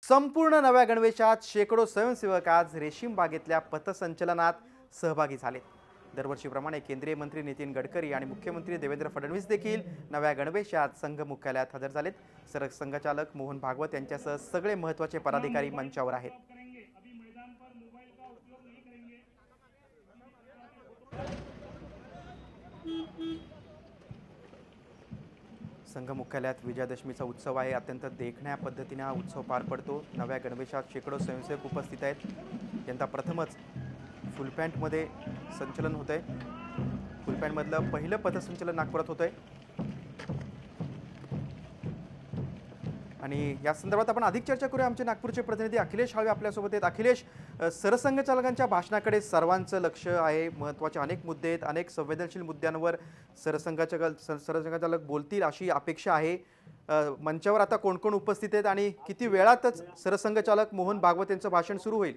संपूर्ण नव्या गणवेशात शेकडो स्वयंसेवक आज रेशीम बागेतल्या पथसंचलनात सहभागी झाले। दरवर्षीप्रमाणे केंद्रीय मंत्री नितीन गडकरी आणि मुख्यमंत्री देवेंद्र फडणवीस देखील नव्या गणवेशात संघ मुख्यालयात हजर झालेत। सरसंघचालक मोहन भागवत यांच्यासह सगळे महत्त्वाचे पदाधिकारी मंचावर आहेत। संघ मुख्यालयात विजयादशमीचा उत्सव आहे। अत्यंत देखण्या पद्धतीने हा उत्सव पार पडतो। नव्या गणवेशात शेकडो स्वयंसेवक उपस्थित आहेत। यंदा प्रथमच फुल पॅन्टमध्ये संचलन होतंय। फुल पॅन्टमधलं पहिलं पथसंचलन नागपुरात होतंय आणि या संदर्भात आपण अधिक चर्चा करूया। आमचे नागपूरचे प्रतिनिधी अखिलेश हाळवे आपल्यासोबत आहेत। अखिलेश, सरसंघचालकांच्या भाषणाकडे सर्वांचं लक्ष आहे। महत्त्वाचे अनेक मुद्दे आहेत, अनेक संवेदनशील मुद्द्यांवर सरसंघचालक बोलतील अशी अपेक्षा आहे। मंचावर आता कोण कोण उपस्थित आहेत आणि किती वेळातच सरसंघचालक मोहन भागवत यांचं भाषण सुरू होईल?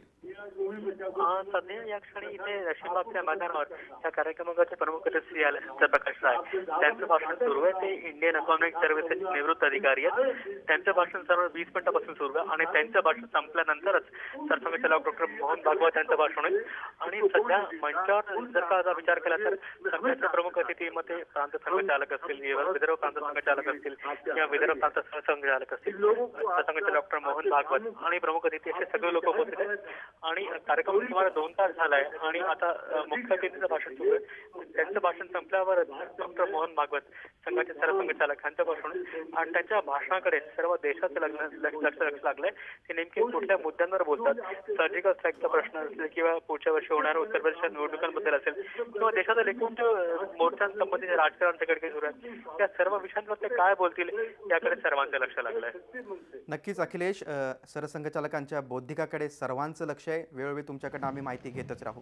सध्या या क्षणी इथे रेशीमबागच्या मैदानावर या कार्यक्रमाचे प्रमुख अतिथी आले सत्यप्रकाश राय त्यांचं भाषण सुरू आहे। ते इंडियन इकॉनॉमिक सर्व्हिसेस निवृत्त अधिकारी आहेत। त्यांचं भाषण सर्व 20 मिनिटांपासून सुरू आहे आणि त्यांचं भाषण संपल्यानंतरच सरसंघचालक डॉक्टर मोहन भागवत यांचं भाषण होईल। आणि सध्या मंचावर जर का विचार केला तर सगळ्यात प्रमुख अतिथीमध्ये प्रांत संघचालक असतील, विदर्भ प्रांत संघचालक असतील किंवा विदर्भ प्रांत संघचालक असतील, सरसंघचालक डॉक्टर मोहन भागवत आणि प्रमुख अतिथी असे सगळे लोक उपस्थित आहेत। आणि कार्यक्रम सुमारे 2 तास झालाय आणि आता मुख्य अतिथीचं भाषण सुरू आहे। त्यांचं भाषण संपल्यावर डॉक्टर मोहन भागवत संघाचे सरसंघचालक यांचं भाषण आणि त्यांच्या भाषणाकडे सर्व देशाचं लक्ष लागलंय। ते नेमके कुठल्या मुद्द्यांवर बोलतात, सर्जिकल स्ट्राईकचा प्रश्न असेल किंवा पुढच्या वर्षी होणाऱ्या उत्तर प्रदेशच्या निवडणुकांबद्दल असेल किंवा देशातील एकूण मोर्चांसंबंधित राजकारणाकडे सुरू आहे, या सर्व विषयांवर ते काय बोलतील याकडे सर्वांचं लक्ष लागलंय। नक्कीच अखिलेश, सरसंघचालकांच्या बौद्धिकाकडे सर्वांचं लक्ष आहे। वेळोवेळी तुमच्याकडे आम्ही माहिती घेतच राहू।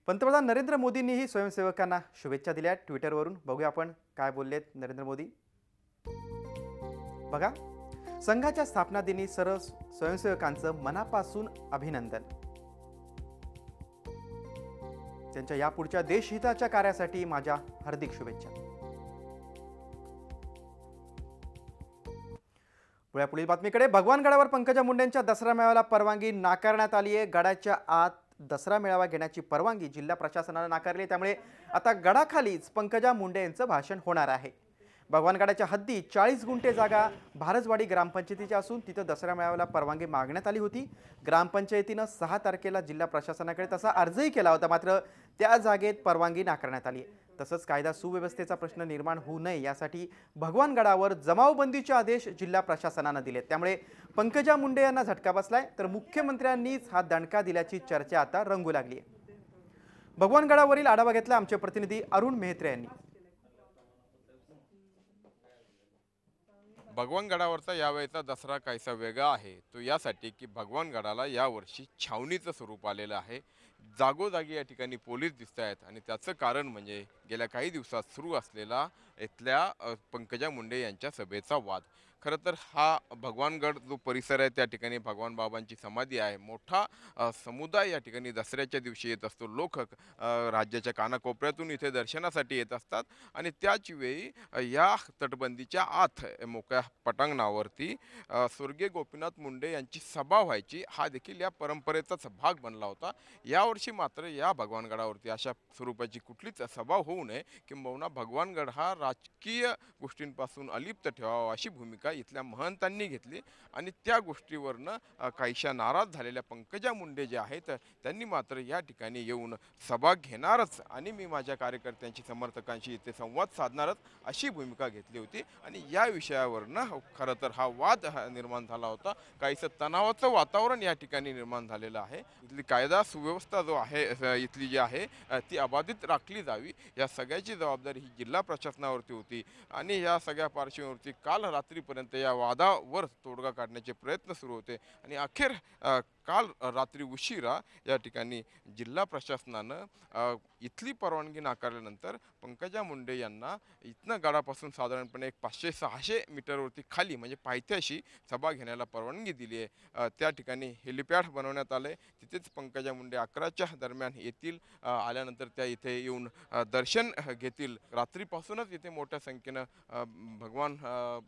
पंतप्रधान नरेंद्र मोदींनीही स्वयंसेवकांना शुभेच्छा दिल्या ट्विटरवरून। बघूया आपण काय बोललेत नरेंद्र मोदी। बघा, संघाच्या स्थापना दिनी सर्व स्वयंसेवकांचं मनापासून अभिनंदन। त्यांच्या यापुढच्या देशहिताच्या कार्यासाठी माझ्या हार्दिक शुभेच्छा। पुढील बातमीकडे, भगवान गडावर पंकजा मुंडेंच्या दसरा मेळाव्याला परवानगी नाकारण्यात आली आहे। गडाच्या आत दसरा मेळावा घेण्याची परवानगी जिल्हा प्रशासनाने नाकारली आहे, त्यामुळे आता गडाखालीच पंकजा मुंडे यांचं भाषण होणार आहे। भगवानगडाच्या हद्दीत 40 गुंठे जागा भारजवाडी ग्रामपंचायतीची असून तिथं दसरा मेळाव्याला परवानगी मागण्यात आली होती। ग्रामपंचायतीनं 6 तारखेला जिल्हा प्रशासनाकडे तसा अर्जही केला होता, मात्र त्या जागेत परवानगी नाकारण्यात आली आहे। तसंच कायदा सुव्यवस्थेचा प्रश्न निर्माण होऊ नये यासाठी भगवानगडावर जमावबंदीचे आदेश जिल्हा प्रशासनाने दिलेत, त्यामुळे पंकजा मुंडे यांना झटका बसलाय। तर मुख्यमंत्र्यांनीच हा दणका दिल्याची चर्चा आता रंगू लागली आहे। भगवानगडावरील आढावा घेतला आमचे प्रतिनिधी अरुण मेहत्रे यांनी। भगवानगडावरचा यावेळेचा दसरा काहीसा वेगळा आहे तो यासाठी की भगवानगडाला यावर्षी छावणीचं स्वरूप आलेलं आहे। जागोजागी या ठिकाणी पोलीस दिसत आहेत आणि त्याचं कारण म्हणजे गेल्या काही दिवसात सुरू असलेला इथल्या पंकजा मुंडे यांच्या सभेचा वाद। खरं तर हा भगवानगड जो परिसर आहे त्या ठिकाणी भगवान बाबांची समाधी आहे। मोठा समुदाय या ठिकाणी दसऱ्याच्या दिवशी येत असतो। लोक राज्याच्या कानाकोपऱ्यातून इथे दर्शनासाठी येत असतात आणि त्याच वेळी या तटबंदीच्या आत मोकळ्या पटांगणावरती स्वर्गीय गोपीनाथ मुंडे यांची सभा व्हायची, हा देखील या परंपरेचाच भाग बनला होता। यावर्षी मात्र या भगवानगडावरती अशा स्वरूपाची कुठलीच सभा होऊ नये, किंबहुना भगवानगड हा राजकीय गोष्टींपासून अलिप्त ठेवावा अशी भूमिका इथल्या महंतांनी घेतली आणि त्या गोष्टीवरनं काहीशा नाराज झालेल्या पंकजा मुंडे जे आहेत त्यांनी मात्र या ठिकाणी येऊन सभा घेणारच आणि मी माझ्या कार्यकर्त्यांशी समर्थकांशी इथे संवाद साधणारच अशी भूमिका घेतली होती। आणि या विषयावरनं खरं तर हा वाद निर्माण झाला होता। काहीसं तणावाचं वातावरण या ठिकाणी निर्माण झालेलं आहे। इथली कायदा सुव्यवस्था जो आहे इथली जी आहे ती अबाधित राखली जावी या सगळ्याची जबाबदारी ही जिल्हा प्रशासनावरती होती आणि या सगळ्या पार्श्वभूमीवरती काल रात्रीपर्यंत या वादावर तोडगा काढण्याचे प्रयत्न सुरू होते आणि अखेर काल रात्री उशिरा या ठिकाणी जिल्हा प्रशासनानं इथली परवानगी नाकारल्यानंतर पंकजा मुंडे यांना इथनं गडापासून साधारणपणे एक 500-600 मीटरवरती खाली म्हणजे पायथ्याशी सभा घेण्याला परवानगी दिली आहे. त्या ठिकाणी हेलिपॅड बनवण्यात आलं आहे. तिथेच पंकजा मुंडे 11च्या दरम्यान येतील. आल्यानंतर त्या इथे येऊन दर्शन घेतील. रात्रीपासूनच इथे मोठ्या संख्येनं भगवान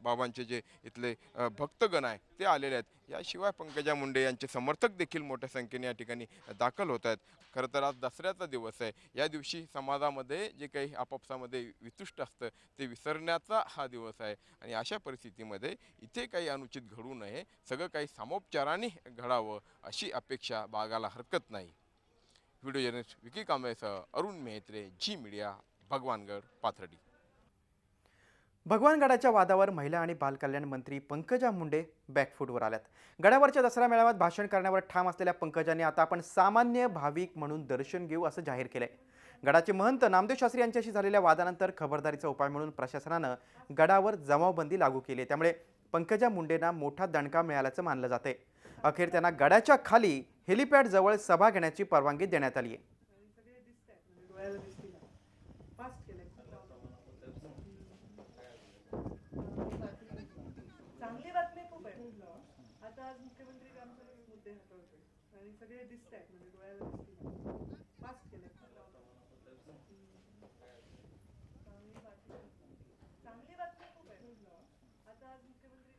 बाबांचे जे इथले भक्तगण आहे ते आलेले आहेत. याशिवाय पंकजा मुंडे यांचे समर्थक देखील मोठ्या संख्येने या ठिकाणी दाखल होत आहेत. खरं तर आज दसऱ्याचा दिवस आहे. या दिवशी समाजामध्ये जे काही आपापसामध्ये वितुष्ट असतं ते विसरण्याचा हा दिवस आहे आणि अशा परिस्थितीमध्ये इथे काही अनुचित घडू नये, सगळं काही सामोपचाराने घडावं अशी अपेक्षा बाळगायला हरकत नाही. व्हिडिओ जर्नलिस्ट विकी कांबळेसह अरुण मेहत्रे, जी मीडिया, भगवानगड, पाथर्डी. भगवानगडाच्या वादावर महिला आणि बालकल्याण मंत्री पंकजा मुंडे बॅकफूटवर आल्यात. गडावरच्या दसरा मेळाव्यात भाषण करण्यावर ठाम असलेल्या पंकजांनी आता आपण सामान्य भाविक म्हणून दर्शन घेऊ असं जाहीर केलंय. गडाचे महंत नामदेव शास्त्री यांच्याशी झालेल्या वादानंतर खबरदारीचा उपाय म्हणून प्रशासनानं गडावर जमावबंदी लागू केली. त्यामुळे पंकजा मुंडेंना मोठा दणका मिळाल्याचं मानलं जातंय. अखेर त्यांना गडाच्या खाली हेलिपॅड जवळ सभा घेण्याची परवानगी देण्यात आली आहे. चांगली बातमी खूप आहे. आता आज मुख्यमंत्री आमचे मुद्दे हाताळतोय आणि सगळे दिसत आहेत म्हणजे डोळ्याला दिसतील. फास्ट केलंय. चांगली बातमी खूप आहे. आता आज मुख्यमंत्री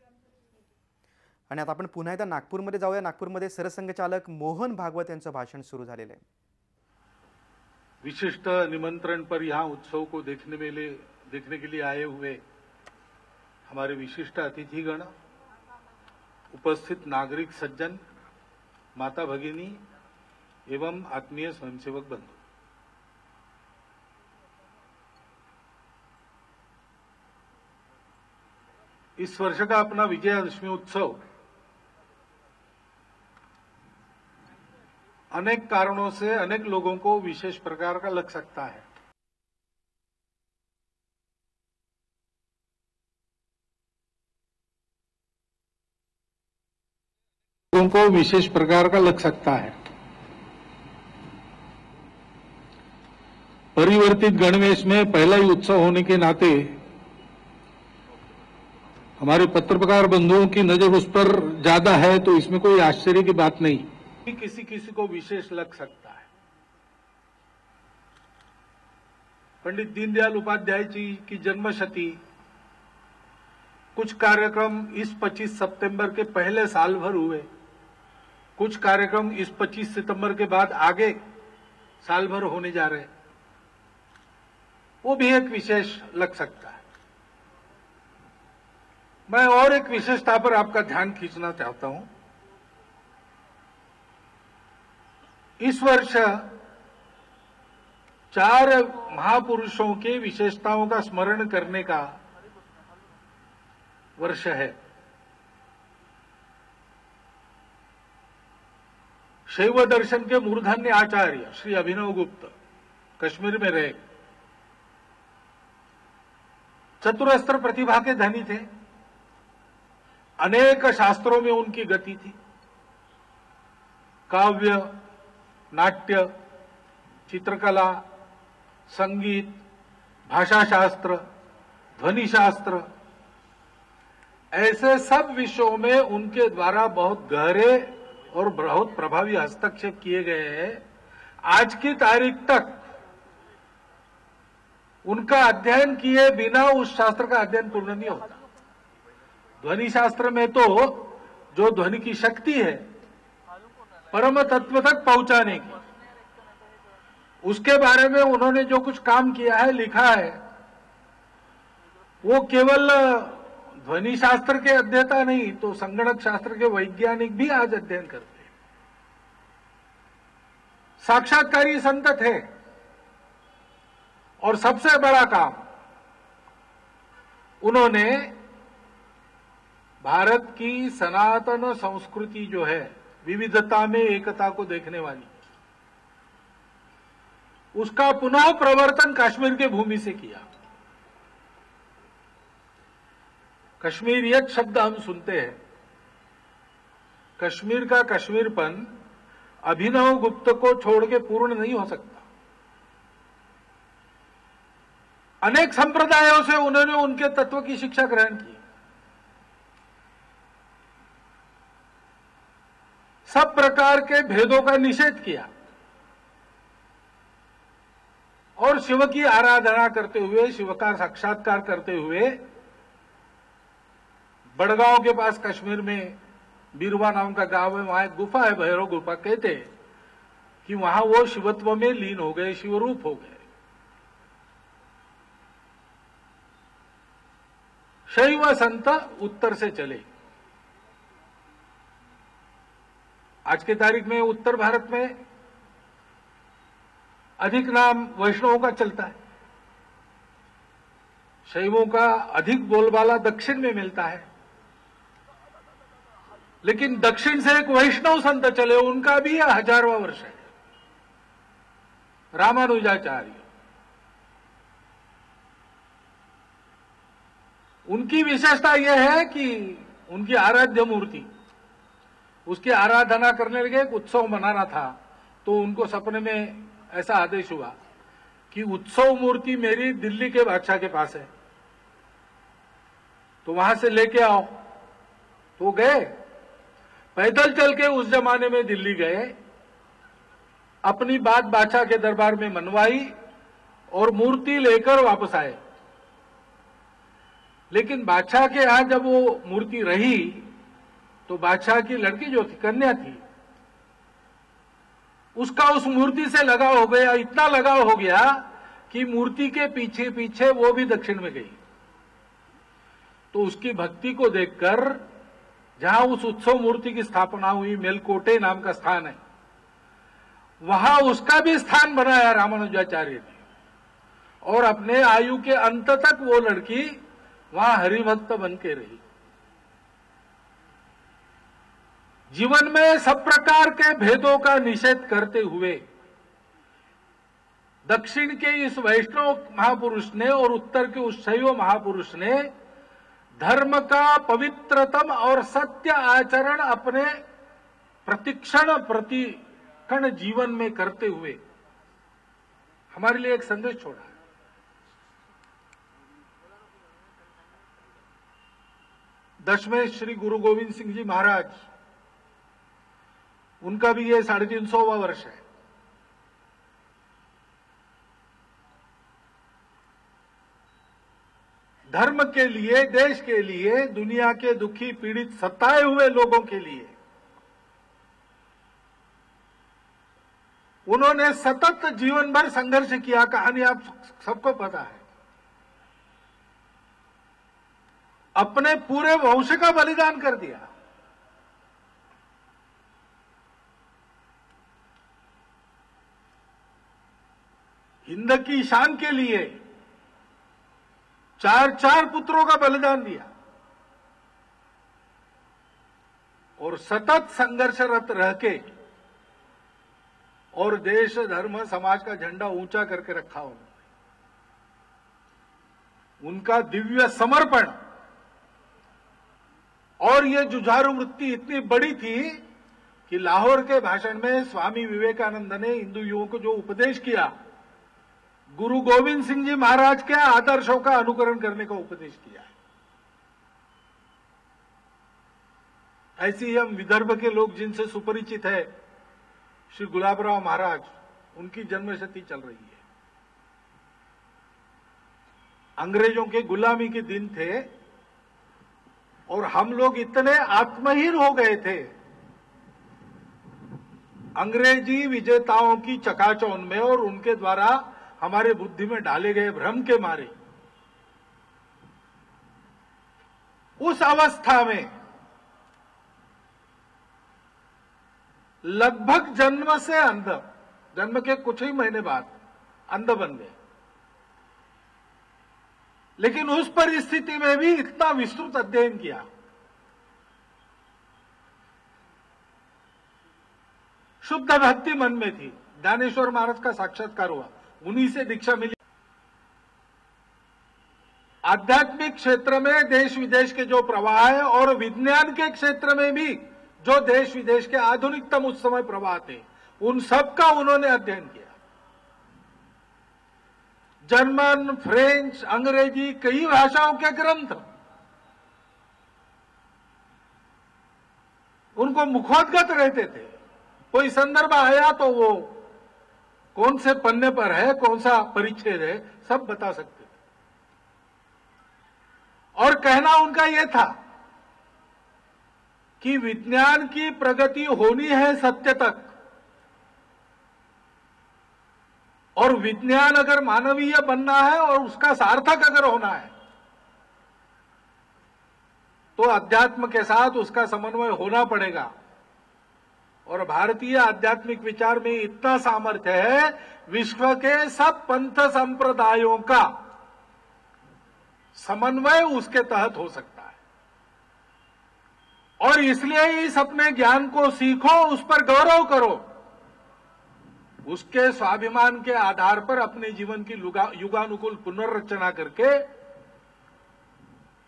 आणि आता आपण पुन्हा एकदा नागपूरमध्ये जाऊया. नागपूरमध्ये सरसंघचालक मोहन भागवत यांचं भाषण सुरू झालेलं आहे. विशिष्ट निमंत्रण पर यहाँ उत्सव को देखने के लिए आए हुए हमारे विशिष्ट अतिथिगण, उपस्थित नागरिक सज्जन, माता भगिनी एवं आत्मीय स्वयंसेवक बंधु, इस वर्ष का अपना विजयादशमी उत्सव अनेक कारणों से अनेक लोगों को विशेष प्रकार का लग सकता है. लोगों को विशेष प्रकार का लग सकता है. परिवर्तित गणवेश में पहला ही उत्सव होने के नाते हमारे पत्रकार बंधुओं की नजर उस पर ज्यादा है, तो इसमें कोई आश्चर्य की बात नहीं. किसी किसी को विशेष लग सकता है. पंडित दीनदयाल उपाध्याय जी की जन्मशती, कुछ कार्यक्रम इस 25 सितंबर के पहले साल भर हुए, कुछ कार्यक्रम इस 25 सितंबर के बाद आगे साल भर होने जा रहे, वो भी एक विशेष लग सकता है. मैं और एक विशेषता पर आपका ध्यान खींचना चाहता हूं. इस वर्ष 4 महापुरुषों के विशेषताओं का स्मरण करने का वर्ष है. शैव दर्शन के मूर्धन्य आचार्य श्री अभिनव गुप्त कश्मीर में रहे, चतुरस्त्र प्रतिभा के धनी थे. अनेक शास्त्रों में उनकी गति थी. काव्य, नाट्य, चित्रकला, संगीत, भाषाशास्त्र, ध्वनिशास्त्र, ऐसे सब विषयों में उनके द्वारा बहुत गहरे और बहुत प्रभावी हस्तक्षेप किए गए हैं. आज की तारीख तक उनका अध्ययन किए बिना उस शास्त्र का अध्ययन पूर्ण नहीं होता. ध्वनि शास्त्र में तो जो ध्वनि की शक्ति है परम तत्व तक पहुंचाने की, उसके बारे में उन्होंने जो कुछ काम किया है, लिखा है, वो केवल ध्वनि शास्त्र के अध्येता नहीं तो संगणक शास्त्र के वैज्ञानिक भी आज अध्ययन करते हैं. साक्षात्कारी संत थे. और सबसे बड़ा काम उन्होंने भारत की सनातन संस्कृति जो है, विविधता में एकता को देखने वाली, उसका पुनः प्रवर्तन कश्मीर के भूमि से किया. कश्मीरियत शब्द हम सुनते हैं. कश्मीर का कश्मीरपन अभिनव गुप्त को छोड़ के पूर्ण नहीं हो सकता। अनेक संप्रदायों से उन्होंने उनके तत्व की शिक्षा ग्रहण की। सब प्रकार के भेदों का निषेध किया और शिव की आराधना करते हुए, शिव का साक्षात्कार करते हुए, बड़गांव के पास कश्मीर में बीरवा नाम का गांव है, वहां एक गुफा है, भैरव गुफा कहते हैं कि वहां वो शिवत्व में लीन हो गए, शिवरूप हो गए। शैव संत उत्तर से चले। आज के तारीख में उत्तर भारत में अधिक नाम वैष्णवों का चलता है। शैवों का अधिक बोलबाला दक्षिण में मिलता है, लेकिन दक्षिण से एक वैष्णव संत चले, उनका भी 1000वां वर्ष है, रामानुजाचार्य। उनकी विशेषता यह है कि उनकी आराध्य मूर्ति, उसकी आराधना करने लगे, एक उत्सव मनाना था, तो उनको सपने में ऐसा आदेश हुआ कि उत्सव मूर्ति मेरी दिल्ली के बादशाह के पास है, तो वहां से लेके आओ। तो गए, पैदल चल के उस जमाने में दिल्ली गए, अपनी बात बादशाह के दरबार में मनवाई और मूर्ति लेकर वापस आए। लेकिन बादशाह के यहां जब वो मूर्ति रही तो बादशाह की लड़की जो थी, कन्या थी, उसका उस मूर्ति से लगाव हो गया, इतना लगाव हो गया कि मूर्ति के पीछे पीछे वो भी दक्षिण में गई। तो उसकी भक्ति को देखकर, जहां उस उत्सव मूर्ति की स्थापना हुई, मेलकोटे नाम का स्थान है, वहां उसका भी स्थान बनाया रामानुजाचार्य ने, और अपने आयु के अंत तक वो लड़की वहां हरिभक्त बन के रही। जीवन में सब प्रकार के भेदों का निषेध करते हुए दक्षिण के इस वैष्णव महापुरुष ने और उत्तर के उस शैव महापुरुष ने धर्म का पवित्रतम और सत्य आचरण अपने प्रतिक्षण प्रतिक्षण जीवन में करते हुए हमारे लिए एक संदेश छोड़ा है। दशमें श्री गुरु गोविंद सिंह जी महाराज, उनका भी ये 350वां वर्ष है। धर्म के लिए, देश के लिए, दुनिया के दुखी पीड़ित सताए हुए लोगों के लिए उन्होंने सतत जीवन भर संघर्ष किया। कहानी आप सबको पता है। अपने पूरे वंश का बलिदान कर दिया। हिंद की शान के लिए 4 पुत्रों का बलिदान दिया और सतत संघर्षरत रह के और देश, धर्म, समाज का झंडा ऊंचा करके रखा उन्होंने। उनका दिव्य समर्पण और ये जुझारू वृत्ति इतनी बड़ी थी कि लाहौर के भाषण में स्वामी विवेकानंद ने हिंदू युवाओं को जो उपदेश किया, गुरु गोविंद सिंह जी महाराज के आदर्शों का अनुकरण करने का उपदेश किया है। ऐसे ही हम विदर्भ के लोग जिनसे सुपरिचित है, श्री गुलाबराव महाराज, उनकी जन्मशती चल रही है। अंग्रेजों के गुलामी के दिन थे और हम लोग इतने आत्महीन हो गए थे अंग्रेजी विजेताओं की चकाचौंध में और उनके द्वारा हमारे बुद्धि में डाले गए भ्रम के मारे। उस अवस्था में लगभग जन्म से अंध, जन्म के कुछ ही महीने बाद अंध बन गए। लेकिन उस परिस्थिति में भी इतना विस्तृत अध्ययन किया। शुद्ध भक्ति मन में थी। ज्ञानेश्वर महाराज का साक्षात्कार हुआ, उन्हीं से दीक्षा मिली। आध्यात्मिक क्षेत्र में देश विदेश के जो प्रवाह है और विज्ञान के क्षेत्र में भी जो देश विदेश के आधुनिकतम उस समय प्रवाह थे, उन सब का उन्होंने अध्ययन किया। जर्मन, फ्रेंच, अंग्रेजी, कई भाषाओं के ग्रंथ उनको मुखोद्गत रहते थे। कोई संदर्भ आया तो वो कौन से पन्ने पर है, कौन सा परिच्छेद है, सब बता सकते थे। और कहना उनका यह था कि विज्ञान की प्रगति होनी है सत्य तक, और विज्ञान अगर मानवीय बनना है और उसका सार्थक अगर होना है तो अध्यात्म के साथ उसका समन्वय होना पड़ेगा। और भारतीय आध्यात्मिक विचार में इतना सामर्थ्य है, विश्व के सब पंथ संप्रदायों का समन्वय उसके तहत हो सकता है। और इसलिए इस अपने ज्ञान को सीखो, उस पर गौरव करो, उसके स्वाभिमान के आधार पर अपने जीवन की युगानुकूल पुनर्रचना करके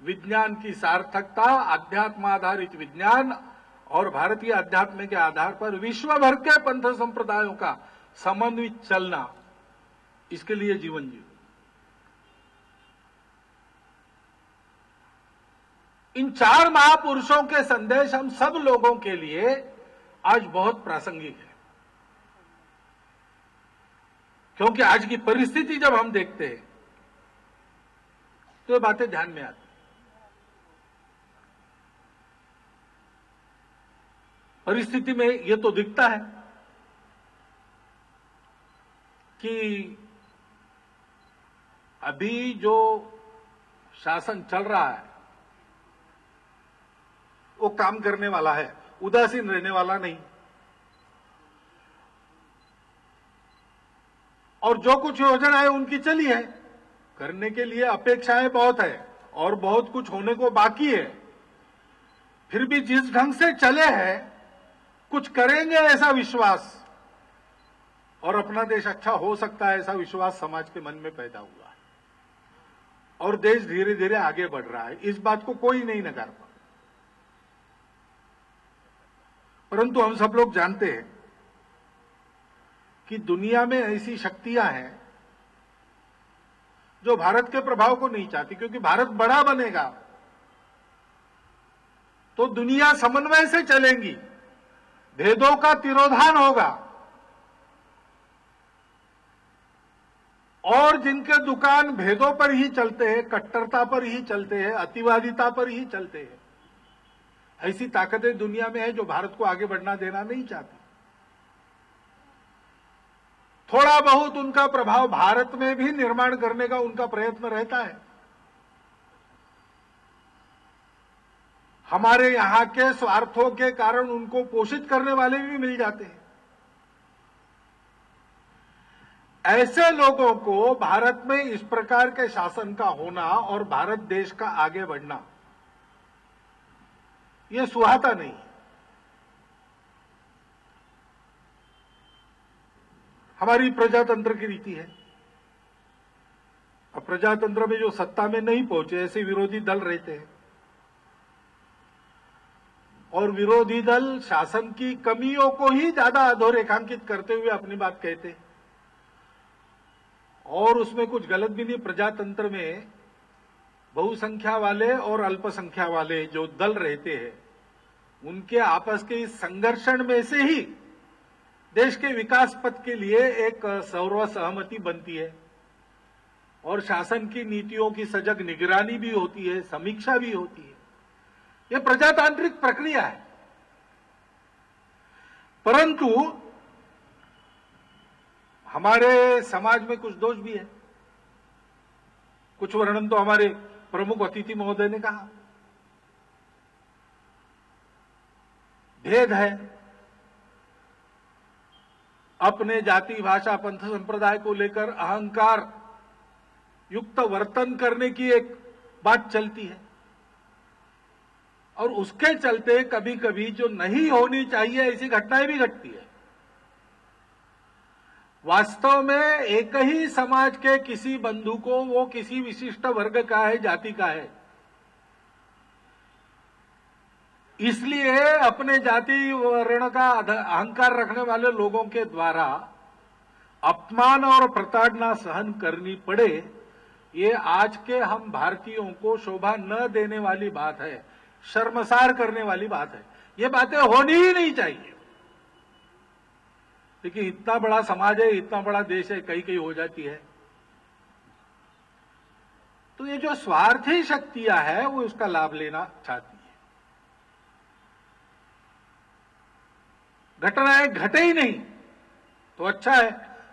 विज्ञान की सार्थकता, अध्यात्म आधारित विज्ञान और भारतीय अध्यात्म के आधार पर विश्व भर के पंथ संप्रदायों का समन्वित चलना, इसके लिए जीवन जियो। इन चार महापुरुषों के संदेश हम सब लोगों के लिए आज बहुत प्रासंगिक है, क्योंकि आज की परिस्थिति जब हम देखते हैं तो ये बातें ध्यान में आती। परिस्थिति में ये तो दिखता है कि अभी जो शासन चल रहा है वो काम करने वाला है, उदासीन रहने वाला नहीं। और जो कुछ योजनाएं उनकी चली है, करने के लिए अपेक्षाएं बहुत है और बहुत कुछ होने को बाकी है, फिर भी जिस ढंग से चले हैं कुछ करेंगे ऐसा विश्वास, और अपना देश अच्छा हो सकता है ऐसा विश्वास समाज के मन में पैदा हुआ है, और देश धीरे धीरे आगे बढ़ रहा है। इस बात को कोई नहीं नकार पा। परंतु हम सब लोग जानते हैं कि दुनिया में ऐसी शक्तियां हैं जो भारत के प्रभाव को नहीं चाहती, क्योंकि भारत बड़ा बनेगा तो दुनिया समन्वय से चलेंगी, भेदों का तिरोधान होगा, और जिनके दुकान भेदों पर ही चलते हैं, कट्टरता पर ही चलते हैं, अतिवादिता पर ही चलते हैं, ऐसी ताकतें दुनिया में है जो भारत को आगे बढ़ना देना नहीं चाहती। थोड़ा बहुत उनका प्रभाव भारत में भी निर्माण करने का उनका प्रयत्न रहता है। हमारे यहां के स्वार्थों के कारण उनको पोषित करने वाले भी मिल जाते हैं। ऐसे लोगों को भारत में इस प्रकार के शासन का होना और भारत देश का आगे बढ़ना ये सुहाता नहीं। हमारी प्रजातंत्र की रीति है। अब प्रजातंत्र में जो सत्ता में नहीं पहुंचे ऐसे विरोधी दल रहते हैं, और विरोधी दल शासन की कमियों को ही ज्यादा अधोरेखांकित करते हुए अपनी बात कहते हैं, और उसमें कुछ गलत भी नहीं। प्रजातंत्र में बहुसंख्या वाले और अल्पसंख्या वाले जो दल रहते हैं उनके आपस के इस संघर्षण में से ही देश के विकास पथ के लिए एक सर्व सहमति बनती है, और शासन की नीतियों की सजग निगरानी भी होती है, समीक्षा भी होती है। यह प्रजातांत्रिक प्रक्रिया है। परंतु हमारे समाज में कुछ दोष भी है। कुछ वर्णन तो हमारे प्रमुख अतिथि महोदय ने कहा। भेद है, अपने जाति भाषा पंथ संप्रदाय को लेकर अहंकार युक्त वर्तन करने की एक बात चलती है, और उसके चलते कभी कभी जो नहीं होनी चाहिए ऐसी घटनाएं भी घटती है। वास्तव में एक ही समाज के किसी बंधु को, वो किसी विशिष्ट वर्ग का है, जाति का है, इसलिए अपने जाति वर्ण का अहंकार रखने वाले लोगों के द्वारा अपमान और प्रताड़ना सहन करनी पड़े, ये आज के हम भारतीयों को शोभा न देने वाली बात है, शर्मसार करने वाली बात है। ये बातें होनी ही नहीं चाहिए। लेकिन इतना बड़ा समाज है, इतना बड़ा देश है, कहीं कहीं हो जाती है। तो ये जो स्वार्थी शक्तियां है वो उसका लाभ लेना चाहती है। घटनाएं घटे ही नहीं तो अच्छा है,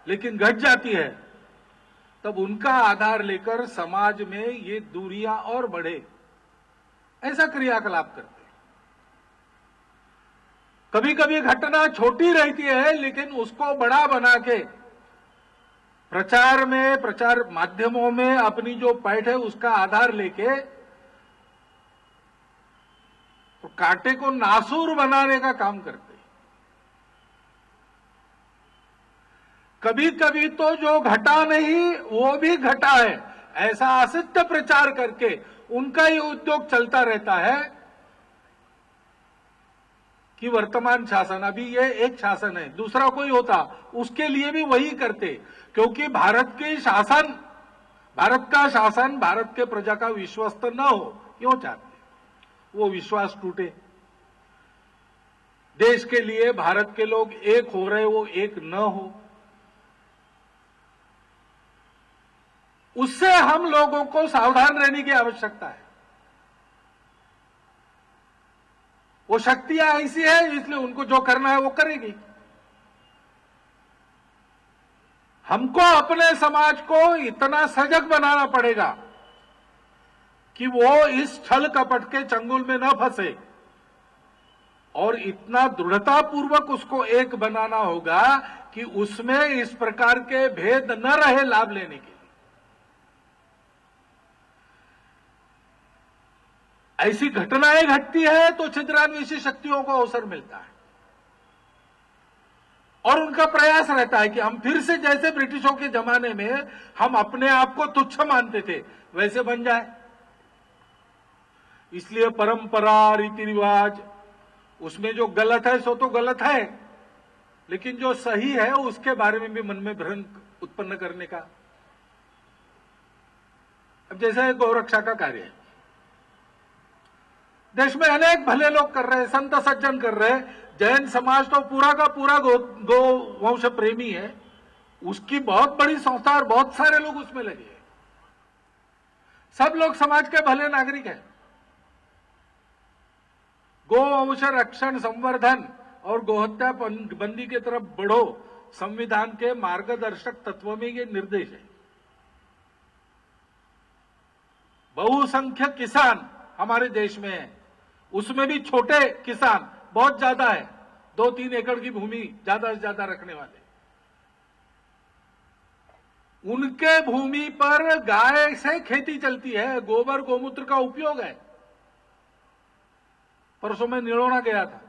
लेकिन घट जाती है तब उनका आधार लेकर समाज में ये दूरियां और बढ़े, ऐसा क्रियाकलाप करते हैं। कभी कभी घटना छोटी रहती है, लेकिन उसको बड़ा बना के प्रचार माध्यमों में अपनी जो पैठ है उसका आधार लेके तो कांटे को नासूर बनाने का काम करते हैं। कभी कभी तो जो घटा नहीं वो भी घटा है, ऐसा असत्य प्रचार करके उनका ही उद्योग चलता रहता है कि वर्तमान शासन, अभी ये एक शासन है, दूसरा कोई होता उसके लिए भी वही करते, क्योंकि भारत का शासन भारत के प्रजा का विश्वस्त न हो, क्यों चाहते वो विश्वास टूटे। देश के लिए भारत के लोग एक हो रहे, वो एक न हो, उससे हम लोगों को सावधान रहने की आवश्यकता है। वो शक्तियां ऐसी है, इसलिए उनको जो करना है वो करेगी। हमको अपने समाज को इतना सजग बनाना पड़ेगा कि वो इस छल कपट के चंगुल में न फंसे, और इतना दृढ़तापूर्वक उसको एक बनाना होगा कि उसमें इस प्रकार के भेद न रहे लाभ लेने के। ऐसी घटनाएं घटती है तो छिद्रान्वेषी शक्तियों को अवसर मिलता है और उनका प्रयास रहता है कि हम फिर से जैसे ब्रिटिशों के जमाने में हम अपने आप को तुच्छ मानते थे वैसे बन जाए। इसलिए परंपरा, रीति रिवाज, उसमें जो गलत है सो तो गलत है, लेकिन जो सही है उसके बारे में भी मन में भ्रम उत्पन्न करने का। अब जैसे गौरक्षा का कार्य है, देश में अनेक भले लोग कर रहे हैं, संत सज्जन कर रहे हैं। जैन समाज तो पूरा का पूरा गो वंश प्रेमी है, उसकी बहुत बड़ी संस्था और बहुत सारे लोग उसमें लगे हैं। सब लोग समाज के भले नागरिक हैं। गोवंश रक्षण, संवर्धन और गोहत्या बंदी की तरफ बढ़ो, संविधान के मार्गदर्शक तत्व में ये निर्देश है। बहुसंख्यक किसान हमारे देश में है, उसमें भी छोटे किसान बहुत ज्यादा है, 2-3 एकड़ की भूमि ज्यादा से ज्यादा रखने वाले। उनके भूमि पर गाय से खेती चलती है, गोबर गोमूत्र का उपयोग है। परसों में निलोना गया था,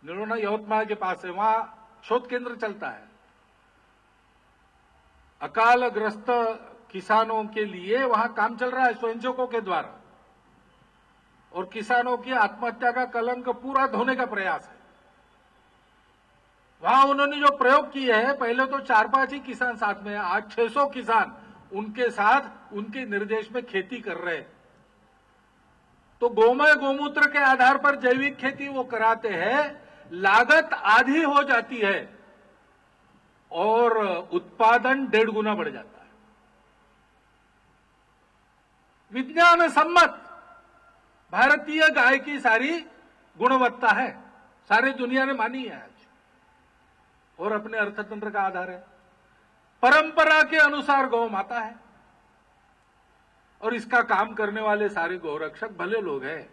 निलोना यवतमाल के पास है, वहां शोध केंद्र चलता है। अकालग्रस्त किसानों के लिए वहां काम चल रहा है स्वयंसेवकों के द्वारा, और किसानों की आत्महत्या का कलंक पूरा धोने का प्रयास है। वहां उन्होंने जो प्रयोग किए हैं, पहले तो 4-5 ही किसान साथ में, आज 600 किसान उनके साथ उनके निर्देश में खेती कर रहे हैं। तो गोमय गोमूत्र के आधार पर जैविक खेती वो कराते हैं, लागत आधी हो जाती है और उत्पादन 1.5 गुना बढ़ जाता है। विज्ञान सम्मत भारतीय गाय की सारी गुणवत्ता है, सारी दुनिया ने मानी है आज, और अपने अर्थतंत्र का आधार है। परंपरा के अनुसार गौ माता है, और इसका काम करने वाले सारे गौरक्षक भले लोग हैं।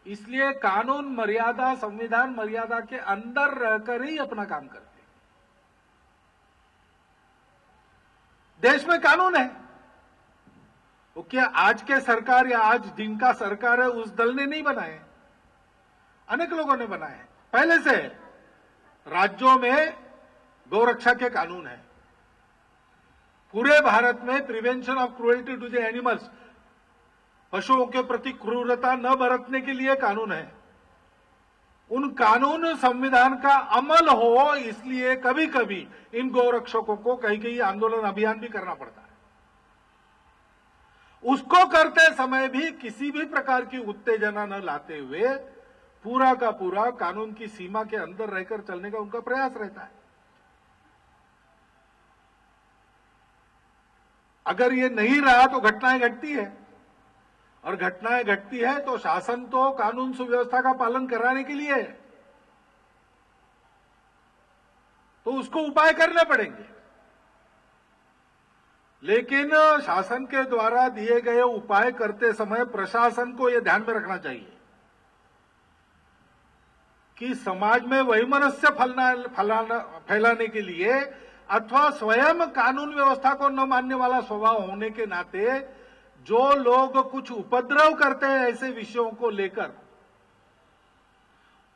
इसलिए कानून मर्यादा, संविधान मर्यादा के अंदर रहकर ही अपना काम करते हैं। देश में कानून है, वो क्या आज के सरकार या आज जिनका सरकार है उस दल ने नहीं बनाए, अनेक लोगों ने बनाए हैं। पहले से राज्यों में गौरक्षा के कानून है। पूरे भारत में prevention of cruelty to the animals पशुओं के प्रति क्रूरता न बरतने के लिए कानून है। उन कानून संविधान का अमल हो, इसलिए कभी कभी इन गौरक्षकों को कहीं कहीं आंदोलन अभियान भी करना पड़ता है। उसको करते समय भी किसी भी प्रकार की उत्तेजना न लाते हुए पूरा का पूरा कानून की सीमा के अंदर रहकर चलने का उनका प्रयास रहता है। अगर ये नहीं रहा तो घटनाएं घटती है, और घटनाएं घटती है तो शासन तो कानून सुव्यवस्था का पालन कराने के लिए है, तो उसको उपाय करने पड़ेंगे। लेकिन शासन के द्वारा दिए गए उपाय करते समय प्रशासन को यह ध्यान में रखना चाहिए कि समाज में वैमनस्य फैलाने के लिए अथवा स्वयं कानून व्यवस्था को न मानने वाला स्वभाव होने के नाते जो लोग कुछ उपद्रव करते हैं ऐसे विषयों को लेकर,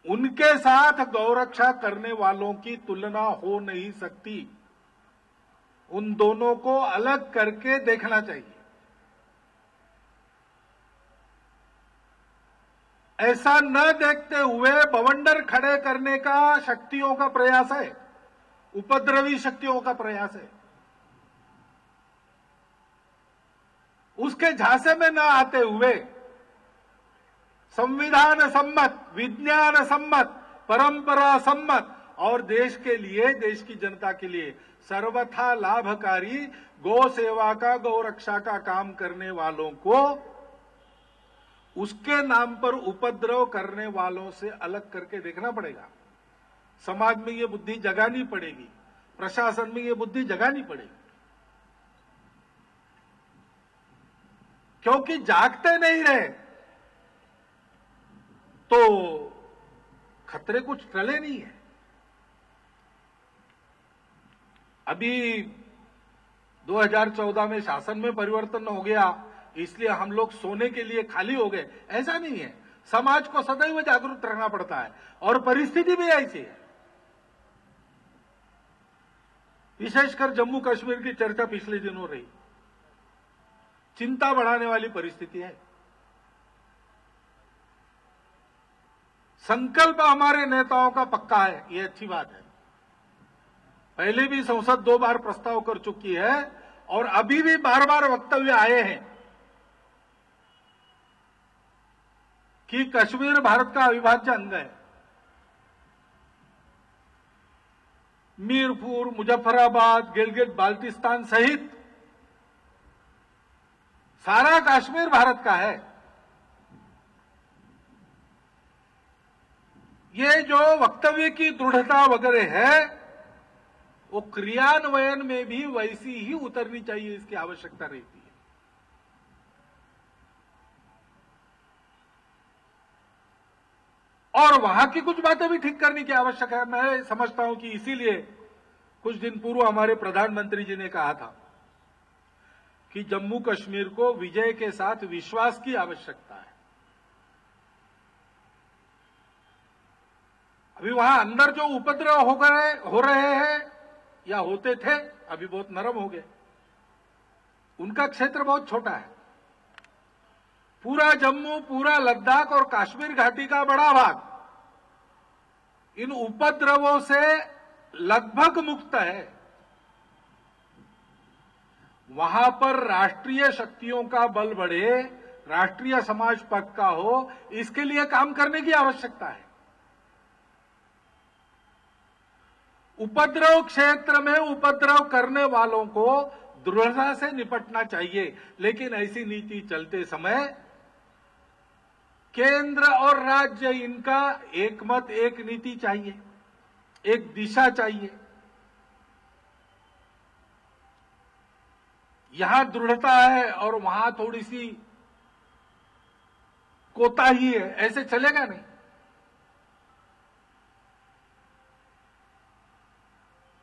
उनके साथ गौरक्षा करने वालों की तुलना हो नहीं सकती। उन दोनों को अलग करके देखना चाहिए। ऐसा न देखते हुए बवंडर खड़े करने का शक्तियों का प्रयास है, उपद्रवी शक्तियों का प्रयास है। उसके झांसे में न आते हुए संविधान सम्मत, विज्ञान सम्मत, परंपरा सम्मत और देश के लिए, देश की जनता के लिए सर्वथा लाभकारी गौ सेवा का, गौ रक्षा का काम करने वालों को उसके नाम पर उपद्रव करने वालों से अलग करके देखना पड़ेगा। समाज में ये बुद्धि जगानी पड़ेगी, प्रशासन में ये बुद्धि जगानी पड़ेगी, क्योंकि जागते नहीं रहे तो खतरे कुछ टले नहीं है। अभी 2014 में शासन में परिवर्तन हो गया इसलिए हम लोग सोने के लिए खाली हो गए, ऐसा नहीं है। समाज को सदैव जागरूक रहना पड़ता है और परिस्थिति भी ऐसी है। विशेषकर जम्मू कश्मीर की चर्चा पिछले दिनों रही, चिंता बढ़ाने वाली परिस्थिति है। संकल्प हमारे नेताओं का पक्का है, ये अच्छी बात है। पहले भी संसद 2 बार प्रस्ताव कर चुकी है और अभी भी बार बार वक्तव्य आए हैं कि कश्मीर भारत का अविभाज्य अंग है। मीरपुर, मुजफ्फराबाद, गिलगित बाल्टिस्तान सहित सारा कश्मीर भारत का है। ये जो वक्तव्य की दृढ़ता वगैरह है वो क्रियान्वयन में भी वैसी ही उतरनी चाहिए, इसकी आवश्यकता रहती है। और वहां की कुछ बातें भी ठीक करने की आवश्यकता है। मैं समझता हूं कि इसीलिए कुछ दिन पूर्व हमारे प्रधानमंत्री जी ने कहा था कि जम्मू कश्मीर को विजय के साथ विश्वास की आवश्यकता है। अभी वहां अंदर जो उपद्रव हो रहे हैं या होते थे, अभी बहुत नरम हो गए। उनका क्षेत्र बहुत छोटा है। पूरा जम्मू, पूरा लद्दाख और कश्मीर घाटी का बड़ा भाग इन उपद्रवों से लगभग मुक्त है। वहां पर राष्ट्रीय शक्तियों का बल बढ़े, राष्ट्रीय समाज पक्का हो, इसके लिए काम करने की आवश्यकता है। उपद्रव क्षेत्र में उपद्रव करने वालों को दृढ़ता से निपटना चाहिए, लेकिन ऐसी नीति चलते समय केंद्र और राज्य इनका एक मत, एक नीति चाहिए, एक दिशा चाहिए। यहां दृढ़ता है और वहां थोड़ी सी कोताही है, ऐसे चलेगा नहीं।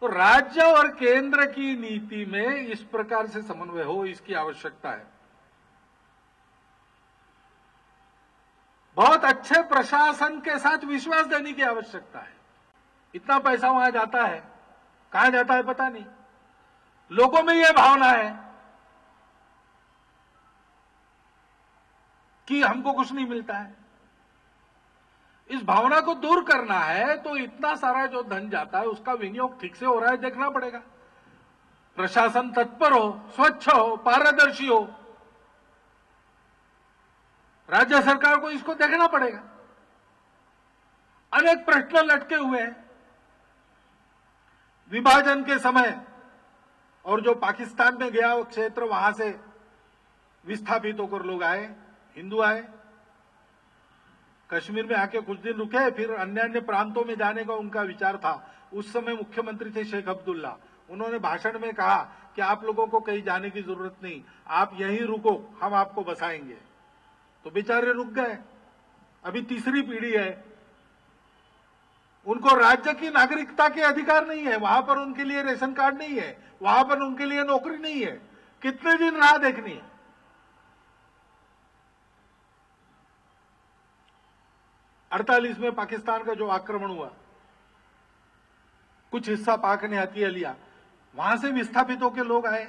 तो राज्य और केंद्र की नीति में इस प्रकार से समन्वय हो, इसकी आवश्यकता है। बहुत अच्छे प्रशासन के साथ विश्वास देने की आवश्यकता है। इतना पैसा वहां जाता है, कहां जाता है पता नहीं। लोगों में यह भावना है कि हमको कुछ नहीं मिलता है। इस भावना को दूर करना है तो इतना सारा जो धन जाता है उसका विनियोग ठीक से हो रहा है देखना पड़ेगा। प्रशासन तत्पर हो, स्वच्छ हो, पारदर्शी हो। राज्य सरकार को इसको देखना पड़ेगा। अनेक प्रश्न लटके हुए हैं। विभाजन के समय और जो पाकिस्तान में गया वो क्षेत्र, वहां से विस्थापित होकर लोग आए, हिंदू आए, कश्मीर में आके कुछ दिन रुके, फिर अन्य प्रांतों में जाने का उनका विचार था। उस समय मुख्यमंत्री थे शेख अब्दुल्ला। उन्होंने भाषण में कहा कि आप लोगों को कहीं जाने की जरूरत नहीं, आप यहीं रुको, हम आपको बसाएंगे। तो बेचारे रुक गए। अभी तीसरी पीढ़ी है, उनको राज्य की नागरिकता के अधिकार नहीं है, वहां पर उनके लिए रेशन कार्ड नहीं है, वहां पर उनके लिए नौकरी नहीं है। कितने दिन राह देखनी है? अड़तालीस में पाकिस्तान का जो आक्रमण हुआ, कुछ हिस्सा पाक ने हथिया लिया, वहां से विस्थापितों के लोग आए।